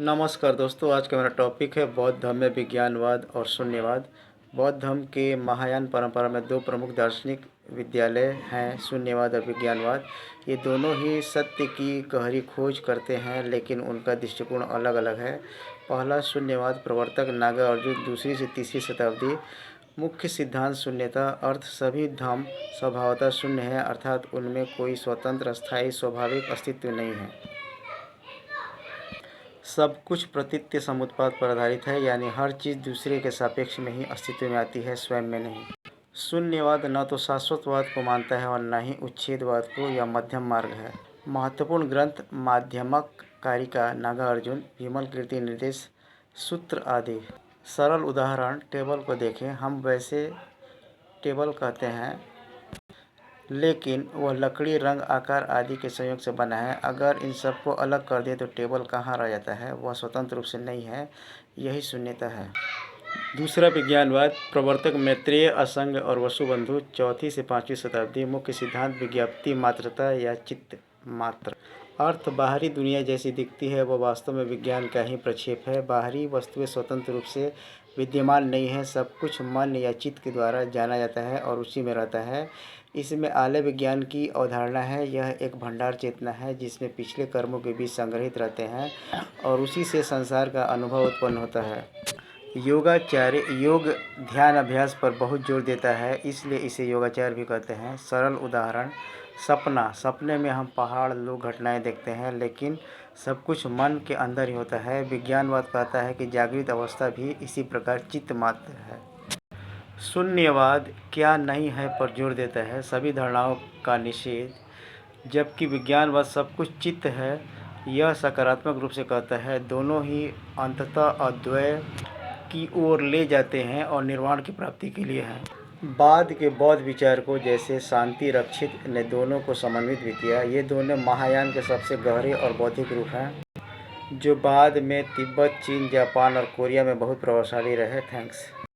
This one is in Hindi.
नमस्कार दोस्तों, आज का मेरा टॉपिक है बौद्ध धर्म में विज्ञानवाद और शून्यवाद। बौद्ध धर्म के महायान परंपरा में दो प्रमुख दार्शनिक विद्यालय हैं, शून्यवाद और विज्ञानवाद। ये दोनों ही सत्य की गहरी खोज करते हैं, लेकिन उनका दृष्टिकोण अलग अलग है। पहला शून्यवाद प्रवर्तक नागार्जुन, 2वीं से 3वीं शताब्दी। मुख्य सिद्धांत शून्यता, अर्थ सभी धर्म स्वभावतः शून्य है, अर्थात उनमें कोई स्वतंत्र स्थायी स्वाभाविक अस्तित्व नहीं है। सब कुछ प्रतीत्य समुत्पाद पर आधारित है, यानी हर चीज़ दूसरे के सापेक्ष में ही अस्तित्व में आती है, स्वयं में नहीं। शून्यवाद न तो शाश्वतवाद को मानता है और न ही उच्छेदवाद को, यह मध्यम मार्ग है। महत्वपूर्ण ग्रंथ माध्यमक कारिका, नागार्जुन, विमल कीर्ति निर्देश, सूत्र आदि। सरल उदाहरण टेबल को देखें। हम वैसे टेबल कहते हैं, लेकिन वह लकड़ी, रंग, आकार आदि के संयोग से बना है। अगर इन सबको अलग कर दें तो टेबल कहाँ रह जाता है? वह स्वतंत्र रूप से नहीं है। यही शून्यता है। दूसरा विज्ञानवाद प्रवर्तक मैत्रेय, असंग और वसुबंधु, 4वीं से 5वीं शताब्दी। मुख्य सिद्धांत विज्ञप्ति मात्रता या चित्त मात्र। अर्थ बाहरी दुनिया जैसी दिखती है, वह वास्तव में विज्ञान का ही प्रक्षेप है। बाहरी वस्तुएं स्वतंत्र रूप से विद्यमान नहीं है, सब कुछ मन या चित्त के द्वारा जाना जाता है और उसी में रहता है। इसमें आलय विज्ञान की अवधारणा है। यह एक भंडार चेतना है जिसमें पिछले कर्मों के बीच संग्रहित रहते हैं और उसी से संसार का अनुभव उत्पन्न होता है। योगाचार्य योग ध्यान अभ्यास पर बहुत जोर देता है, इसलिए इसे योगाचार भी कहते हैं। सरल उदाहरण सपना। सपने में हम पहाड़, लोग, घटनाएं देखते हैं, लेकिन सब कुछ मन के अंदर ही होता है। विज्ञानवाद कहता है कि जागृत अवस्था भी इसी प्रकार चित्त मात्र है। शून्यवाद क्या नहीं है पर जोर देता है, सभी धारणाओं का निषेध, जबकि विज्ञानवाद सब कुछ चित्त है, यह सकारात्मक रूप से कहता है। दोनों ही अंततः अद्वय की ओर ले जाते हैं और निर्वाण की प्राप्ति के लिए हैं। बाद के बौद्ध विचारकों जैसे शांति रक्षित ने दोनों को समन्वित भी किया। ये दोनों महायान के सबसे गहरे और बौद्धिक रूप हैं, जो बाद में तिब्बत, चीन, जापान और कोरिया में बहुत प्रभावशाली रहे। थैंक्स।